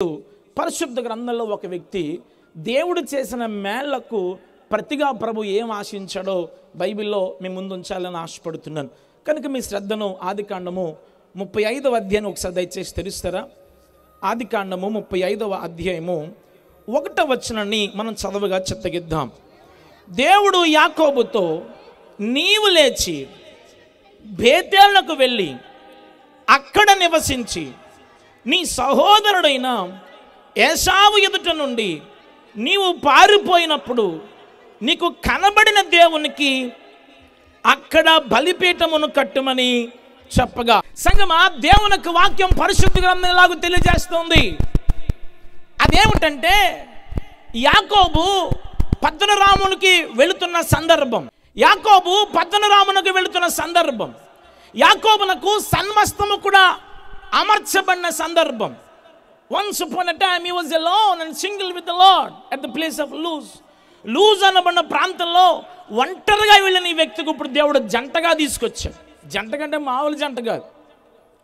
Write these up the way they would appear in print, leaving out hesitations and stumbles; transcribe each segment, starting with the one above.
పరిశుద్ధ గ్రంథంలో ఒక వ్యక్తి దేవుడు చేసిన మేళ్లకు ప్రతిగా ప్రభు ఏం ఆశించాడో బైబిల్లో మీ ముందు ఉంచాలని ఆశపడుతున్నాను. కనుక మీ శ్రద్ధను ఆదికాండము 35వ అధ్యాయం ఒకసారి దయచేసి తెలుస్తారా? ఆదికాండము 35వ అధ్యాయము 1వ వచనాన్ని మనం చదవగా చిత్తగిద్దాం. దేవుడు యాకోబుతో, నీవు లేచి బేతేలునకు వెళ్ళి అక్కడ నివసించి నీ సహోదరుడైన ఏశావు ఎదుట నుండి నీవు పారిపోయినప్పుడు నీకు కనబడిన దేవునికి అక్కడ బలిపీఠమును కట్టుమని చెప్పగా, సంగమా దేవునికి వాక్యం పరిశుద్ధ గ్రంథం ఎలాగో తెలియజేస్తుంది. అదేమిటంటే యాకోబు పద్దనరామునికి వెళుతున్న సందర్భం, యాకోబునకు సన్మస్తము కూడా అమర్చబడిన సందర్భం. Once upon a time he was alone and single with the Lord at the place of లూజ్ అనబడిన ప్రాంతంలో ఒంటరిగా వెళ్ళిన ఈ వ్యక్తికి ఇప్పుడు దేవుడు జంటగా తీసుకొచ్చాడు. జంట కంటే మామూలు జంట కాదు.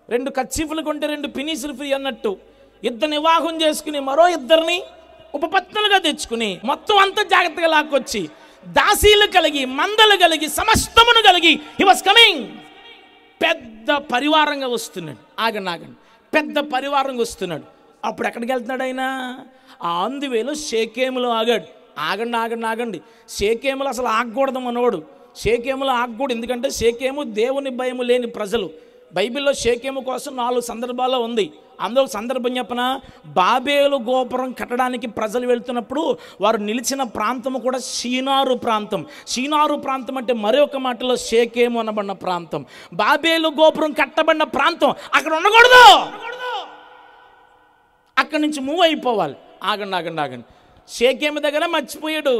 2 కచ్చీఫులు కొంటే 2 పినీసులు ఫ్రీ అన్నట్టు ఇద్దరిని వివాహం చేసుకుని మరో ఇద్దరిని ఉపపత్నులుగా తెచ్చుకుని మొత్తం అంతా జాగ్రత్తగా లాక్కొచ్చి దాసీలు కలిగి మందలు కలిగి సమస్తమును కలిగి హి వాస్ కమింగ్. పెద్ద పరివారంగా వస్తున్నాడు. ఆగండి, పెద్ద పరివారంగా వస్తున్నాడు. అప్పుడు ఎక్కడికి వెళ్తున్నాడు ఆయన? ఆందివేలు షేకేములో ఆగాడు. ఆగండి, షేకేములు అసలు ఆగకూడదు మనోడు. షేకేములు ఆగకూడదు, ఎందుకంటే షేకేము దేవుని భయము లేని ప్రజలు. బైబిల్లో షేకేము కోసం 4 సందర్భాల్లో ఉంది. అందులో సందర్భం చెప్పన, బాబేలు గోపురం కట్టడానికి ప్రజలు వెళ్తున్నప్పుడు వారు నిలిచిన ప్రాంతము కూడా షీనారు ప్రాంతం అంటే మరొక మాటలో షేకేము అనబడిన ప్రాంతం. బాబేలు గోపురం కట్టబడిన ప్రాంతం అక్కడ ఉండకూడదు, అక్కడి నుంచి మూవ్ అయిపోవాలి. ఆగండి, షేకేము దగ్గర మర్చిపోయాడు.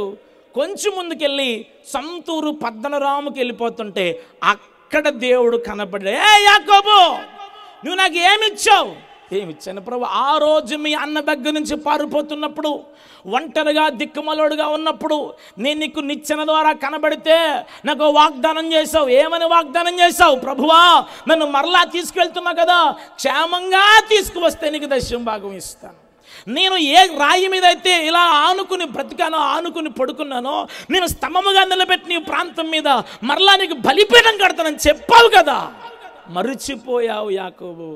కొంచెం ముందుకెళ్ళి సంతూరు పద్దనరాముకి వెళ్ళిపోతుంటే అక్కడ దేవుడు కనపడి, ఏ యాకోబు, నువ్వు నాకు ఏమిచ్చాను ప్రభు? ఆ రోజు మీ అన్న దగ్గర నుంచి పారిపోతున్నప్పుడు, ఒంటరిగా దిక్కుమలోడుగా ఉన్నప్పుడు నేను నీకు నిచ్చెన ద్వారా కనబడితే నాకు వాగ్దానం చేశావు. ఏమని వాగ్దానం చేశావు? ప్రభువా, నన్ను మరలా తీసుకెళ్తున్నా కదా, క్షేమంగా తీసుకువస్తే నీకు దశమ భాగం ఇస్తాను. నేను ఏ రాయి మీద అయితే ఇలా ఆనుకుని బ్రతికానో, ఆనుకుని పడుకున్నానో, నేను స్తంభముగా నిలబెట్టి నీ ప్రాంతం మీద మరలా నీకు బలిపీఠం కడతానని చెప్పావు కదా. మరిచిపోయావు యాకోబు,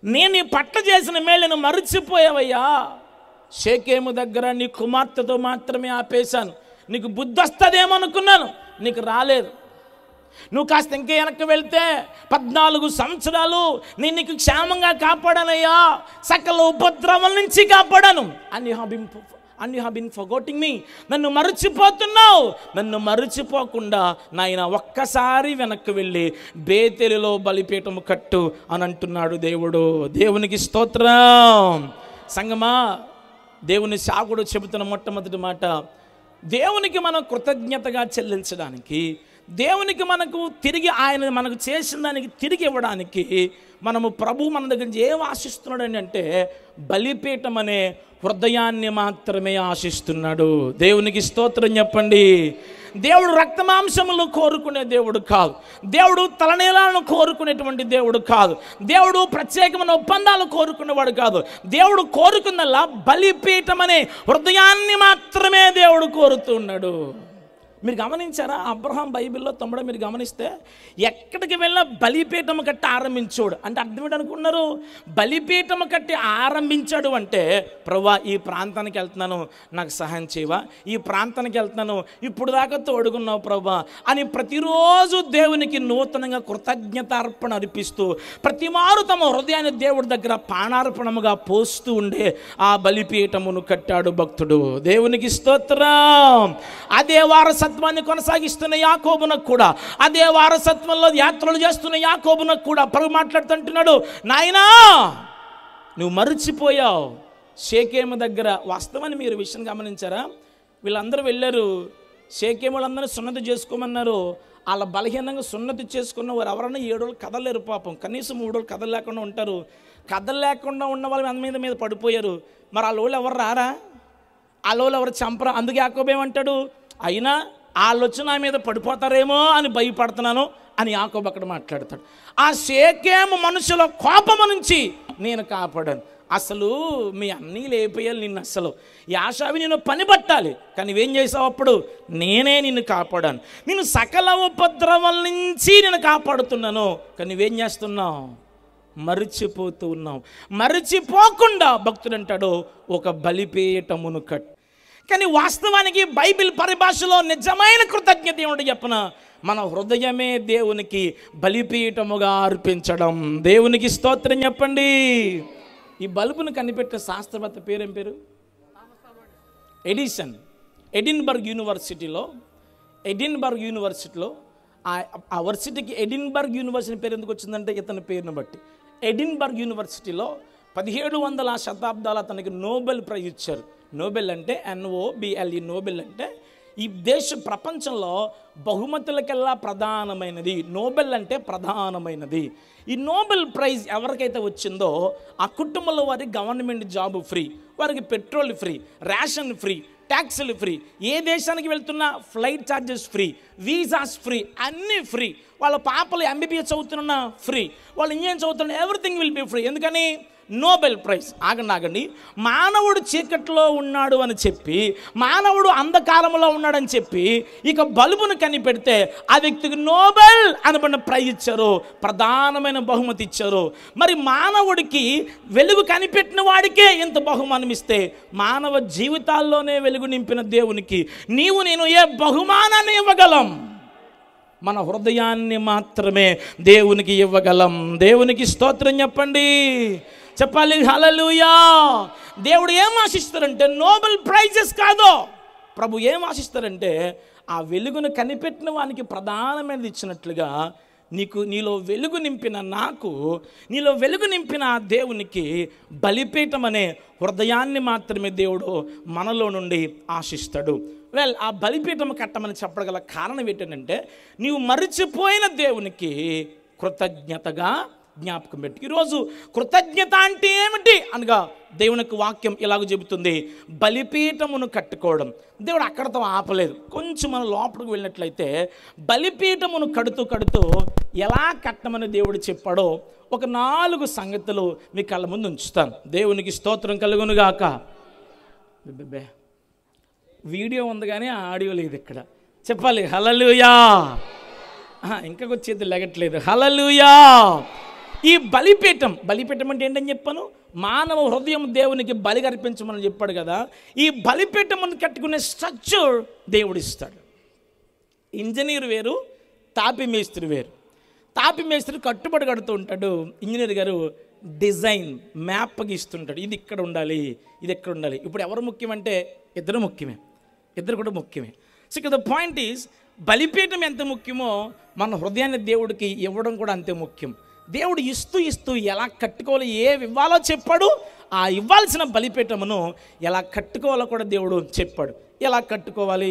నేను నీ పట్ల చేసిన మేళ్ళను మరిచిపోయావయ్యా. షేకేము దగ్గర నీ కుమార్తెతో మాత్రమే ఆపేశాను. నీకు బుద్ధి వస్తుందేమనుకున్నాను, నీకు రాలేదు. నువ్వు కాస్త ఇంకే వెనక్కి వెళ్తే 14 సంవత్సరాలు నేను నీకు క్షేమంగా కాపాడానయ్యా, సకల ఉపద్రవం నుంచి కాపాడాను. అండ్ యు హావ్ బీన్ ఫర్గోటింగ్ మీ. నన్ను మరచిపోతున్నావు. నన్ను మరచిపోకుండా నాయన ఒక్కసారి వెనక్కి వెళ్ళి బేతేలులో బలిపీఠము కట్టు అని అంటున్నాడు దేవుడు. దేవునికి స్తోత్రం. సంగమా, దేవుని సాకుడు చెబుతున్న మొట్టమొదటి మాట, దేవునికి మనం కృతజ్ఞతగా చెల్లించడానికి, దేవునికి మనకు తిరిగి ఆయన మనకు చేసిన దానికి తిరిగి ఇవ్వడానికి మనము ప్రభు మన దగ్గర నుంచి ఏం ఆశిస్తున్నాడు అంటే బలిపీఠం అనే హృదయాన్ని మాత్రమే ఆశిస్తున్నాడు. దేవునికి స్తోత్రం చెప్పండి. దేవుడు రక్తమాంసములు కోరుకునే దేవుడు కాదు. దేవుడు తలనీలాలను కోరుకునేటువంటి దేవుడు కాదు. దేవుడు ప్రత్యేకమైన ఒప్పందాలు కోరుకునేవాడు కాదు. దేవుడు కోరుకున్నలా బలిపీఠం అనే హృదయాన్ని మాత్రమే దేవుడు కోరుతున్నాడు. మీరు గమనించారా? అబ్రహాం బైబిల్లో తమ్ముడు మీరు గమనిస్తే ఎక్కడికి వెళ్ళినా బలిపీఠము కట్టి ఆరంభించాడు అంటే అర్థం ఏంటనుకున్నారు? బలిపీఠము కట్టి ఆరంభించాడు అంటే, ప్రభువా ఈ ప్రాంతానికి వెళ్తున్నాను, నాకు సహాయం చేయవా, ఈ ప్రాంతానికి వెళ్తున్నాను, ఇప్పుడు దాకా తోడుకున్నావు ప్రభువా అని ప్రతిరోజు దేవునికి నూతనంగా కృతజ్ఞతార్పణ అర్పిస్తూ ప్రతిమారు తమ హృదయాన్ని దేవుడి దగ్గర పానార్పణముగా పోస్తూ ఉండే ఆ బలిపీఠమును కట్టాడు భక్తుడు. దేవునికి స్తోత్రం. అదే వారసత్వాన్ని కొనసాగిస్తున్న యాకోబునకు కూడా, అదే వారసత్వంలో యాత్రలు చేస్తున్న యాకోబునకు కూడా ప్రభు మాట్లాడుతుంటున్నాడు, నాయనా నువ్వు మరిచిపోయావు. షేకేము దగ్గర వాస్తవాన్ని మీరు విషయం గమనించారా? వీళ్ళందరూ వెళ్ళారు, షేకేము వాళ్ళందరూ సున్నతి చేసుకోమన్నారు. వాళ్ళ బలహీనంగా సున్నతి చేసుకున్న వారు ఎవరన్నా 7 రోజులు కదలేరు పాపం, కనీసం 3 రోజులు కదలేకుండా ఉంటారు. కదలేకుండా ఉన్న వాళ్ళు మీద పడిపోయారు. మరి వాళ్ళ వాళ్ళు ఎవరు రారా? వాళ్ళ వాళ్ళు ఎవరు చంపరా? అందుకే యాకోబు ఏమంటాడు, అయినా వాళ్ళు వచ్చి నా మీద పడిపోతారేమో అని భయపడుతున్నాను అని యాకోబు అక్కడ మాట్లాడతాడు. ఆ షేకేము మనుషుల కోపము నుంచి నేను కాపాడాను. అసలు మీ అన్నీ లేపేయాలి నిన్ను, అసలు యాషావి నేను పని పట్టాలి, కానీ నువ్వేం చేసావు అప్పుడు? నేనే నిన్ను కాపాడాను, నేను సకల ఉపద్రవాల నుంచి నేను కాపాడుతున్నాను, కానీ నువ్వేం చేస్తున్నావు? మరిచిపోతూ ఉన్నావు. మరిచిపోకుండా భక్తుడు అంటాడు ఒక బలిపీఠమును కట్టు. కానీ వాస్తవానికి బైబిల్ పరిభాషలో నిజమైన కృతజ్ఞత ఏమిటో చెప్పన, మన హృదయమే దేవునికి బలిపీఠముగా అర్పించడం. దేవునికి స్తోత్రం చెప్పండి. ఈ బల్బును కనిపెట్టిన శాస్త్రవేత్త పేరేం పేరు? ఎడిసన్. ఎడిన్బర్గ్ యూనివర్సిటీలో ఆ వర్సిటీకి ఎడిన్బర్గ్ యూనివర్సిటీ పేరు ఎందుకు వచ్చిందంటే ఇతని పేరును బట్టి. ఎడిన్బర్గ్ యూనివర్సిటీలో 1700వ శతాబ్దాలు అతనికి నోబెల్ ప్రైజ్ ఇచ్చారు. నోబెల్ అంటే NOBLE, నోబెల్ అంటే ఈ ప్రపంచంలో బహుమతులకెల్లా ప్రధానమైనది. నోబెల్ అంటే ప్రధానమైనది. ఈ నోబెల్ ప్రైజ్ ఎవరికైతే వచ్చిందో ఆ కుటుంబంలో వారికి గవర్నమెంట్ జాబ్ ఫ్రీ, వారికి పెట్రోల్ ఫ్రీ, రేషన్ ఫ్రీ, ట్యాక్సులు ఫ్రీ, ఏ దేశానికి వెళ్తున్నా flight charges free, visas free, అన్నీ ఫ్రీ. వాళ్ళ పాపలు MBBS చదువుతున్నా ఫ్రీ, వాళ్ళు ఇంజనీరింగ్ చదువుతున్నా ఎవ్రీథింగ్ విల్ బి ఫ్రీ. ఎందుకని? Nobel prize. ఆగండి, మానవుడు చీకట్లో ఉన్నాడు అని చెప్పి, మానవుడు అంధకారంలో ఉన్నాడని చెప్పి ఇక బల్బును కనిపెడితే ఆ వ్యక్తికి నోబెల్ అనబడిన ప్రైజ్ ఇచ్చారు, ప్రధానమైన బహుమతి ఇచ్చారు. మరి మానవుడికి వెలుగు కనిపెట్టిన వాడికే ఇంత బహుమానం ఇస్తే, మానవ జీవితాల్లోనే వెలుగు నింపిన దేవునికి నీవు నేను ఏ బహుమానాన్ని ఇవ్వగలం? మన హృదయాన్ని మాత్రమే దేవునికి ఇవ్వగలం. దేవునికి స్తోత్రం చెప్పండి, చెప్పాలి హల్లెలూయా. దేవుడు ఏం ఆశిస్తారంటే నోబెల్ ప్రైజెస్ కాదు. ప్రభు ఏం ఆశిస్తారంటే ఆ వెలుగును కనిపెట్టిన వానికి ప్రధానమైనది ఇచ్చినట్లుగా నీలో వెలుగు నింపిన నాకు, నీలో వెలుగు నింపిన ఆ దేవునికి బలిపీఠం అనే హృదయాన్ని మాత్రమే దేవుడు మనలో నుండి ఆశిస్తాడు. ఆ బలిపీఠం కట్టమని చెప్పగల కారణం ఏంటంటే నీవు మరిచిపోయిన దేవునికి కృతజ్ఞతగా జ్ఞాపకం పెట్టి. ఈరోజు కృతజ్ఞత అంటే ఏమిటి అనగా దేవునికి వాక్యం ఇలాగ చెబుతుంది, బలిపీఠమును కట్టుకోవడం. దేవుడు అక్కడతో ఆపలేదు. కొంచెం మనం లోపలికి వెళ్ళినట్లయితే బలిపీఠమును కడుతూ ఎలా కట్టమని దేవుడు చెప్పాడో ఒక 4 సంగతులు మీ కళ్ళ ముందు ఉంచుతాను. దేవునికి స్తోత్రం కలుగునుగాక. వీడియో ఉంది కానీ ఆడియో లేదు ఇక్కడ. చెప్పాలి హల్లెలూయా. ఇంకా వచ్చేది లెగట్లేదు. హల్లెలూయా. ఈ బలిపీఠం అంటే ఏంటని చెప్పాను? మానవ హృదయం దేవునికి బలి అర్పించమని చెప్పాడు కదా. ఈ బలిపీఠం కట్టుకునే స్ట్రక్చర్ దేవుడు ఇస్తాడు. ఇంజనీర్ వేరు, తాపి మేస్త్రి వేరు. తాపి మేస్త్రి కట్టుబడి కడుతూ ఉంటాడు, ఇంజనీర్ గారు డిజైన్ మ్యాప్ గీస్తుంటాడు. ఇది ఇక్కడ ఉండాలి, ఇది ఎక్కడ ఉండాలి. ఇప్పుడు ఎవరు ముఖ్యమంటే ఇద్దరు ముఖ్యమే, ఇద్దరు కూడా ముఖ్యమే. సో ఇక్కడ ద పాయింట్ ఈజ్, బలిపీఠం ఎంత ముఖ్యమో మన హృదయాన్ని దేవుడికి ఇవ్వడం కూడా అంతే ముఖ్యం. దేవుడు ఇస్తూ ఎలా కట్టుకోవాలి, ఏవి ఇవ్వాలో చెప్పాడు. ఆ ఇవ్వాల్సిన బలిపీఠమును ఎలా కట్టుకోవాలో కూడా దేవుడు చెప్పాడు. ఎలా కట్టుకోవాలి?